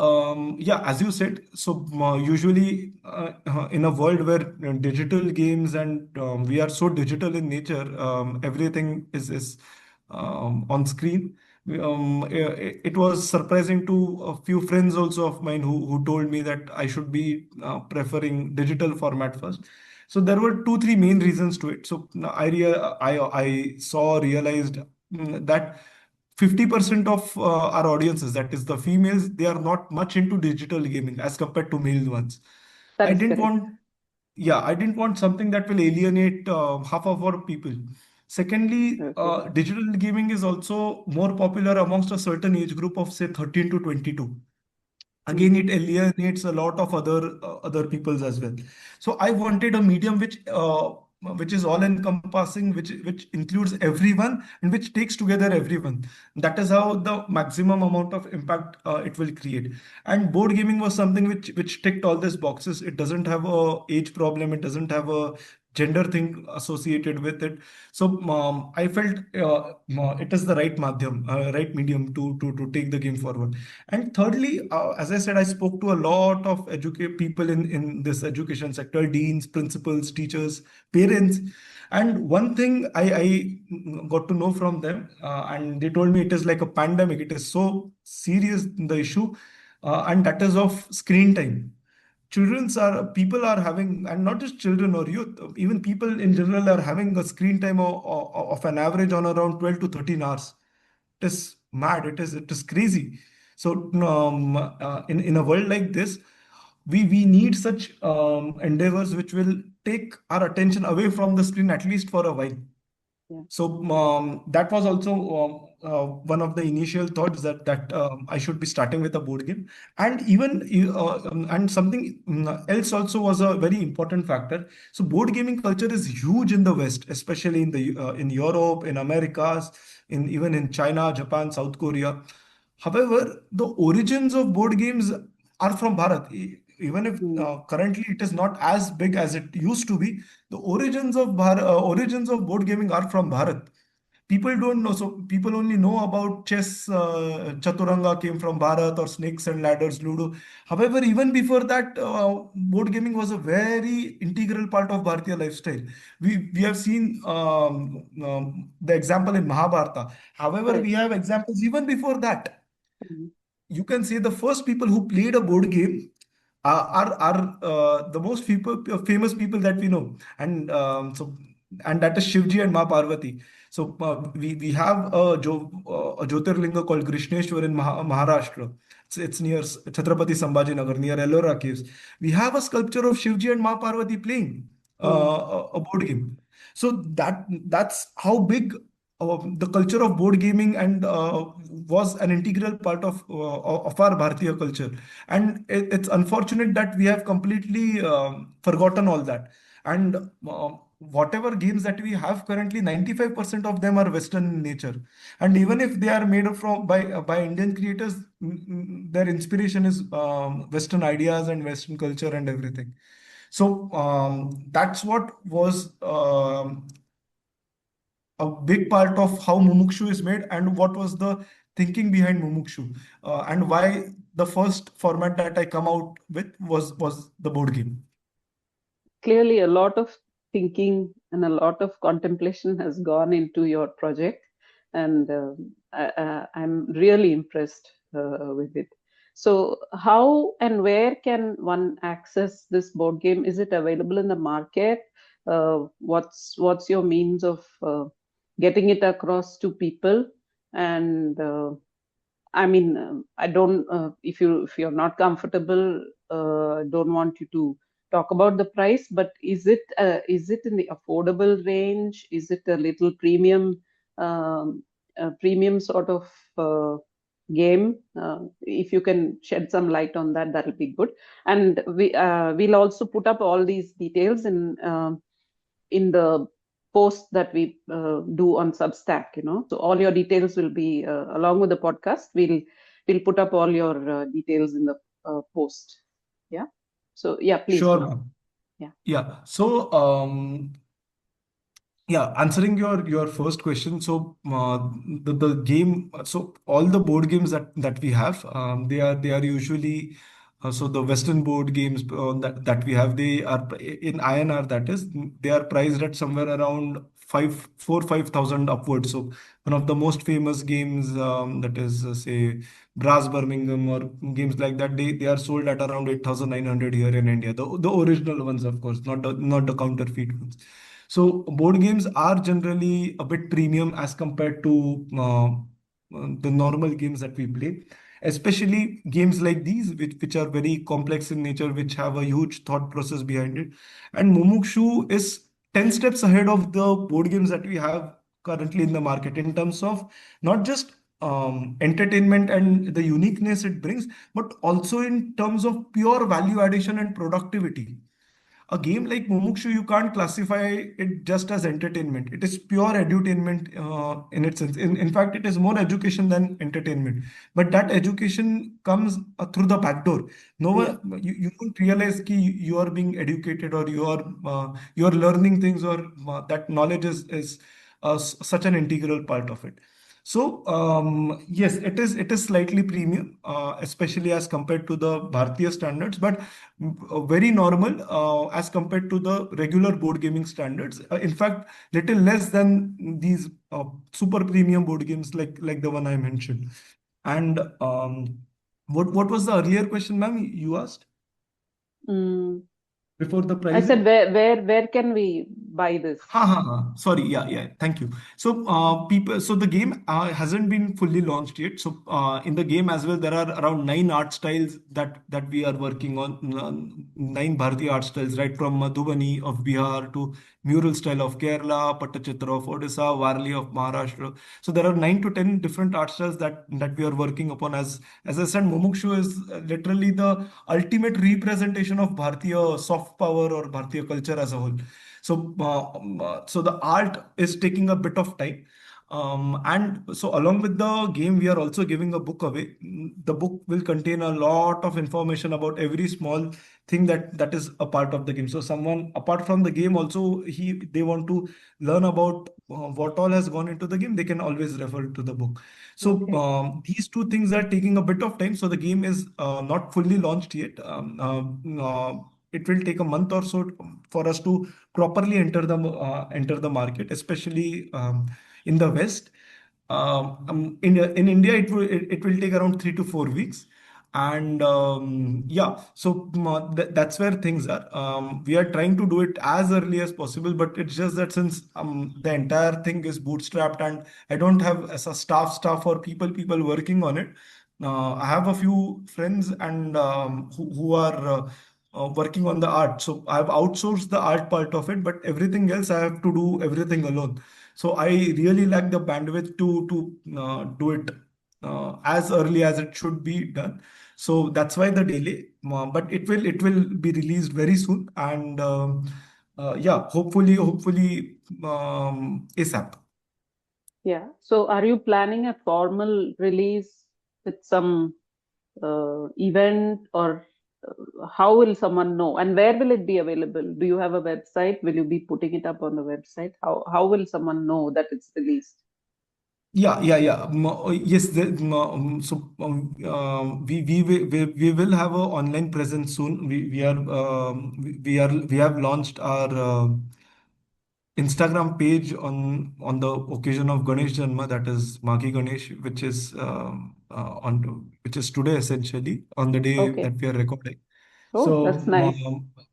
yeah, as you said, so usually in a world where digital games and we are so digital in nature, everything is on screen. It was surprising to a few friends also of mine who told me that I should be preferring digital format first. So there were two, three main reasons to it. So I saw, realized that 50% of our audiences, that is the females, they are not much into digital gaming as compared to male ones. That I is didn't correct. want, yeah, I didn't want something that will alienate half of our people. Secondly, Okay. digital gaming is also more popular amongst a certain age group of say 13 to 22. Again, Mm-hmm. it alienates a lot of other peoples as well. So I wanted a medium which is all encompassing, which includes everyone and which takes together everyone. That is how the maximum amount of impact it will create. And board gaming was something which ticked all these boxes. It doesn't have a age problem, it doesn't have a gender thing associated with it. So I felt it is the right right medium to take the game forward. And thirdly, as I said, I spoke to a lot of educate people in this education sector, deans, principals, teachers, parents. And one thing I got to know from them, and they told me it is like a pandemic. It is so serious, the issue, and that is of screen time. People are having, and not just children or youth, even people in general are having a screen time of an average on around 12 to 13 hours. It is mad. It is crazy. So in a world like this, we need such endeavors which will take our attention away from the screen at least for a while. Yeah. So that was also one of the initial thoughts that I should be starting with a board game, and even and something else also was a very important factor. So board gaming culture is huge in the West, especially in Europe, in Americas, in even in China, Japan, South Korea. However, the origins of board games are from Bharat. Even if Mm. currently it is not as big as it used to be, the origins of board gaming are from Bharat. People don't know, so people only know about chess. Chaturanga came from Bharat, or snakes and ladders, Ludo. However, even before that, board gaming was a very integral part of Bharatiya lifestyle. We have seen the example in Mahabharata. However, we Correct. have examples even before that. Mm. You can say the first people who played a board game are the most famous people that we know, and that is Shivji and Ma Parvati. So we have a Jyotirlinga called Krishneshwar in Maharashtra. It's near Chhatrapati Sambhajinagar, near Ellora Caves. We have a sculpture of Shivji and Ma Parvati playing Mm. a board game. So that's how big the culture of board gaming and was an integral part of our Bharatiya culture. And it's unfortunate that we have completely forgotten all that. And whatever games that we have currently, 95% of them are Western in nature. And even if they are made of by Indian creators, their inspiration is Western ideas and Western culture and everything. So that's what was a big part of how Mumukshu is made, and what was the thinking behind Mumukshu, and why the first format that I come out with was the board game. Clearly, a lot of thinking and a lot of contemplation has gone into your project, and I'm really impressed with it. So, how and where can one access this board game? Is it available in the market? What's your means of getting it across to people? And I mean, I don't. If you're not comfortable, don't want you to talk about the price. But is it in the affordable range? Is it a little premium sort of game? If you can shed some light on that, that'll be good. And we'll also put up all these details in the post that we do on Substack, So all your details will be along with the podcast. We'll put up all your details in the post. Yeah. So yeah, please Sure, go. ma'am. Yeah. Yeah. So Yeah, answering your first question. So the game, so all the board games that we have, they are usually so the Western board games that we have, they are in INR, that is, they are priced at somewhere around 5,000 upwards. So one of the most famous games, that is, say, Brass Birmingham or games like that, they are sold at around 8,900 here in India. The original ones, of course, not the counterfeit ones. So board games are generally a bit premium as compared to the normal games that we play, especially games like these, which are very complex in nature, which have a huge thought process behind it. And Mumukshu is 10 steps ahead of the board games that we have currently in the market in terms of not just entertainment and the uniqueness it brings, but also in terms of pure value addition and productivity. A game like Mumukshu, you can't classify it just as entertainment. It is pure edutainment in its sense. In fact, it is more education than entertainment. But that education comes through the back door. No Yeah. one, you don't realize ki you are being educated, or you are learning things, or that knowledge is such an integral part of it. So yes, it is slightly premium, especially as compared to the Bharatiya standards, but very normal as compared to the regular board gaming standards. In fact, little less than these super premium board games like the one I mentioned. And what was the earlier question, ma'am, you asked Mm. before the I said, pricing? where can we buy this? Ha ha ha. Sorry. Yeah, yeah. Thank you. So, so the game hasn't been fully launched yet. So, in the game as well, there are around 9 art styles that we are working on. 9 Bharatiya art styles, right from Madhubani of Bihar to mural style of Kerala, Pattachitra of Odisha, Varli of Maharashtra. So, there are 9 to 10 different art styles that we are working upon. As I said, Mumukshu is literally the ultimate representation of Bharatiya soft power or Bharatiya culture as a whole. So the art is taking a bit of time. And so along with the game, we are also giving a book away. The book will contain a lot of information about every small thing that is a part of the game. So someone apart from the game also, they want to learn about what all has gone into the game, they can always refer to the book. So Okay. these two things are taking a bit of time. So the game is not fully launched yet. It will take a month or so for us to properly enter the market, especially in the West. In India, it will take around 3 to 4 weeks. And yeah, so that's where things are. We are trying to do it as early as possible, but it's just that since the entire thing is bootstrapped and I don't have as a staff or people working on it. I have a few friends and who are working on the art. So I've outsourced the art part of it, but everything else I have to do everything alone. So I really lack the bandwidth to do it as early as it should be done. So that's why the delay. But it will be released very soon, and yeah, hopefully ASAP. Yeah. So are you planning a formal release with some event, or how will someone know? And where will it be available? Do you have a website? Will you be putting it up on the website? How will someone know that it's released? Yeah, yeah, yeah. Yes, so we will have a online presence soon. We have launched our Instagram page on the occasion of Ganesh Janma, that is Magi Ganesh, which is today, essentially on the day Okay. that we are recording. Oh, that's So nice.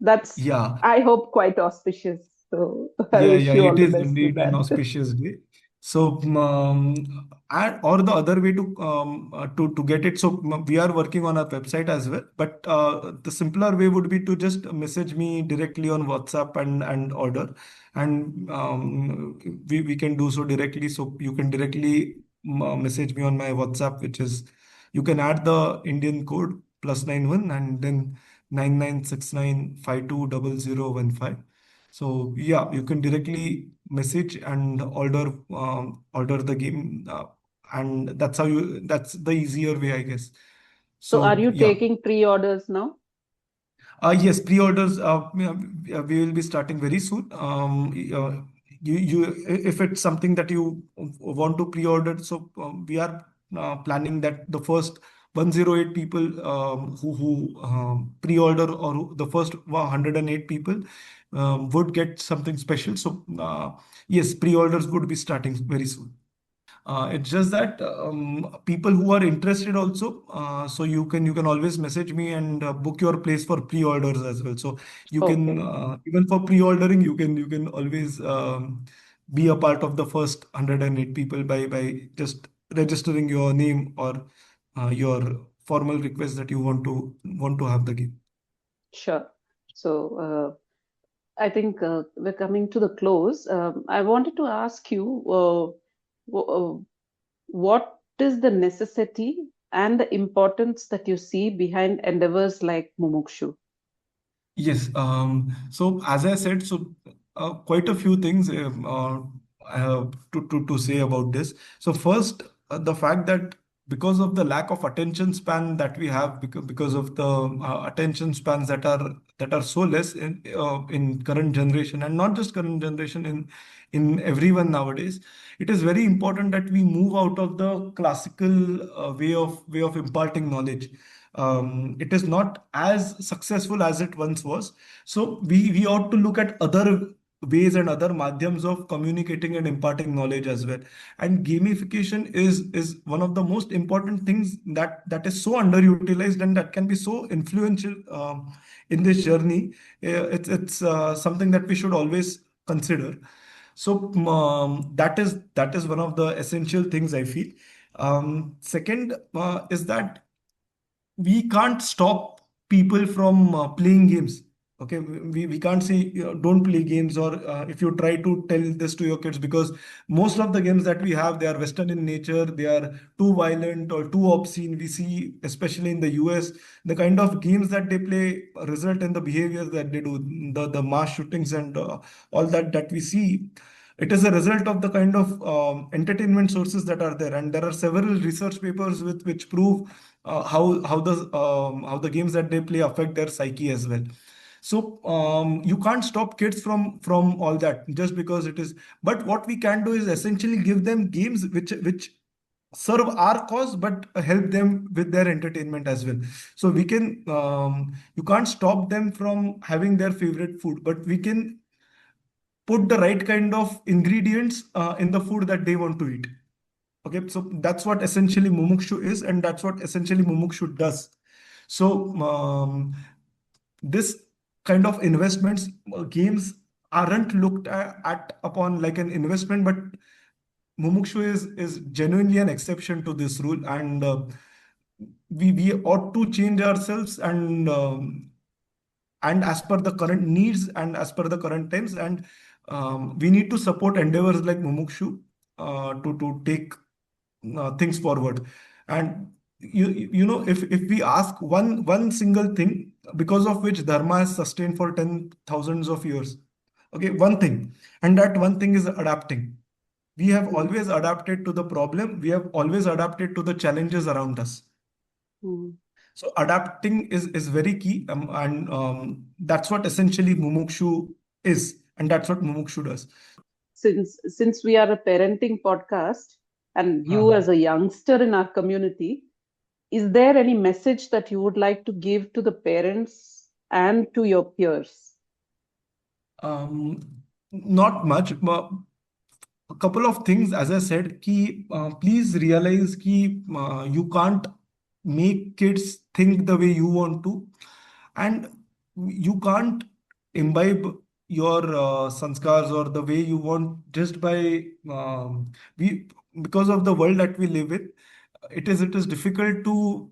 That's, yeah. I hope, quite auspicious. So I Yeah, wish yeah, you all it the is best with indeed an that. auspicious day. So, or the other way to get it. So, we are working on our website as well. But the simpler way would be to just message me directly on WhatsApp and order, and we can do so directly. So you can directly message me on my WhatsApp, which is, you can add the Indian code +91 and then 9969520015. So yeah, you can directly message and order the game, and that's the easier way, I guess. So are So you yeah. taking pre-orders now? Yes, pre-orders, we will be starting very soon. if it's something that you want to pre-order, so we are planning that the first 108 people who pre-order, or the first 108 people would get something special. So yes, pre-orders would be starting very soon. It's just that people who are interested also, so you can always message me and book your place for pre-orders as well. So you can Okay, even for pre-ordering, you can always be a part of the first 108 people by just registering your name or your formal request that you want to have the game. sure. So, I think we're coming to the close. I wanted to ask you, what is the necessity and the importance that you see behind endeavors like Mumukshu? Yes. So as I said, so quite a few things I have to say about this. So first, the fact that because of the lack of attention span that we have, because of the attention spans that are so less in current generation, and not just current generation, in everyone nowadays, it is very important that we move out of the classical way of imparting knowledge. It is not as successful as it once was. So we ought to look at other ways and other madhyams of communicating and imparting knowledge as well. And gamification is one of the most important things that is so underutilized and that can be so influential in this journey. It's something that we should always consider. So that is one of the essential things I feel. Second is that we can't stop people from playing games. Okay, we can't say, don't play games, or if you try to tell this to your kids, because most of the games that we have, they are western in nature, they are too violent or too obscene. We see, especially in the US, the kind of games that they play result in the behaviors that they do, the mass shootings and all that we see. It is a result of the kind of entertainment sources that are there, and there are several research papers which prove how the games that they play affect their psyche as well. So you can't stop kids from all that just because it is. But what we can do is essentially give them games which serve our cause, but help them with their entertainment as well. So we can, you can't stop them from having their favorite food, but we can put the right kind of ingredients in the food that they want to eat. Okay, so that's what essentially Mumukshu is, and that's what essentially Mumukshu does. So this kind of investments, games aren't looked at upon like an investment, but Mumukshu is genuinely an exception to this rule, and we ought to change ourselves and as per the current needs and as per the current times, and we need to support endeavors like Mumukshu to take things forward. And you know, if we ask one single thing because of which dharma is sustained for 10 thousands of years, okay, one thing, and that one thing is adapting. We have Mm, always adapted to the problem, we have always adapted to the challenges around us. mm. So adapting is very key, and that's what essentially Mumukshu is, and that's what Mumukshu does. Since we are a parenting podcast and you Uh, as a youngster in our community, is there any message that you would like to give to the parents and to your peers? um, Not much, but a couple of things. As I said, ki please realize ki you can't make kids think the way you want to, and you can't imbibe your sanskars or the way you want just by we because of the world that we live in. It is difficult to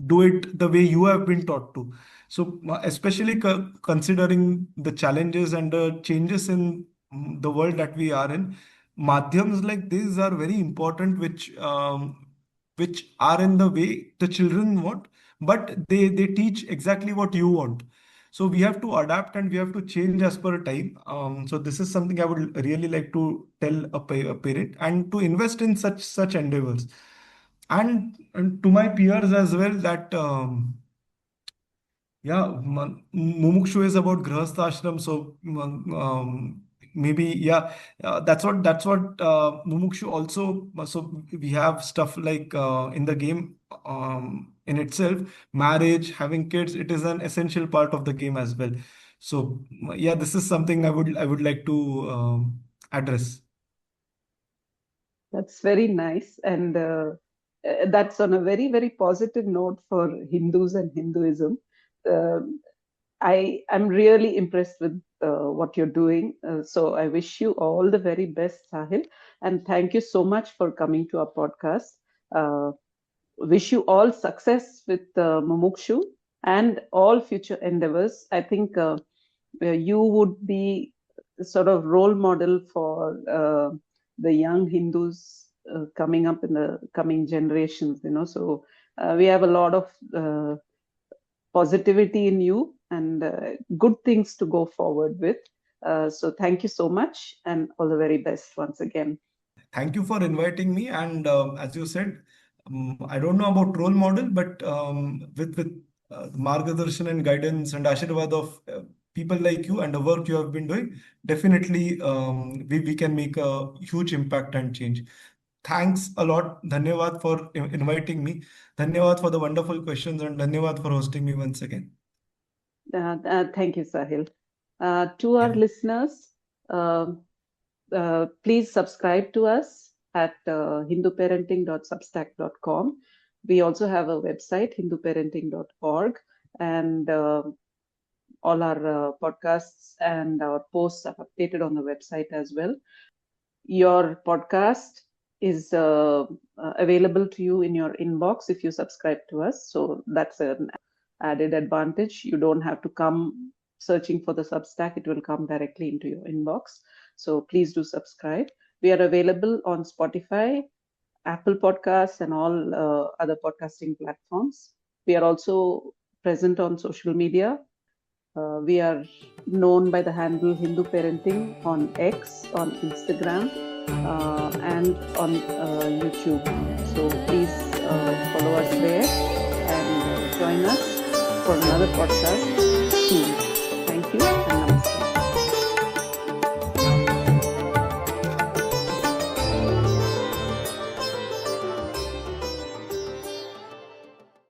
do it the way you have been taught to. So especially considering the challenges and the changes in the world that we are in, madhyams like these are very important, which are in the way the children want, but they teach exactly what you want. So we have to adapt and we have to change as per time. So this is something I would really like to tell a parent, and to invest in such endeavors. And to my peers as well, that yeah, Mumukshu is about grihasta ashram. So maybe, yeah, that's what Mumukshu also. So we have stuff like in the game in itself, marriage, having kids. It is an essential part of the game as well. So yeah, this is something I would like to address. That's very nice. And that's on a very, very positive note for Hindus and Hinduism. Um I'm really impressed with what you're doing. So I wish you all the very best, Sahil. And thank you so much for coming to our podcast. Uh, wish you all success with Mumukshu and all future endeavors. I think you would be sort of role model for the young Hindus coming up in the coming generations. So we have a lot of positivity in you and good things to go forward with. So thank you so much and all the very best once again. Thank you for inviting me. And as you said, I don't know about role model, but with margadarshan and guidance and ashirwad of people like you and the work you have been doing, definitely we can make a huge impact and change. Thanks a lot. Dhanyavad for inviting me. Dhanyavad for the wonderful questions and dhanyavad for hosting me once again. Thank you, Sahil. To our Yeah. listeners, uh, please subscribe to us at hinduparenting.substack.com. We also have a website, hinduparenting.org, and all our podcasts and our posts are updated on the website as well. Your podcast is available to you in your inbox if you subscribe to us. So that's an added advantage. You don't have to come searching for the Substack, it will come directly into your inbox. So please do subscribe. We are available on Spotify, Apple Podcasts, and all other podcasting platforms. We are also present on social media. We are known by the handle Hindu Parenting on X, on Instagram, and on YouTube. So please follow us there and join us for another podcast soon. Thank you.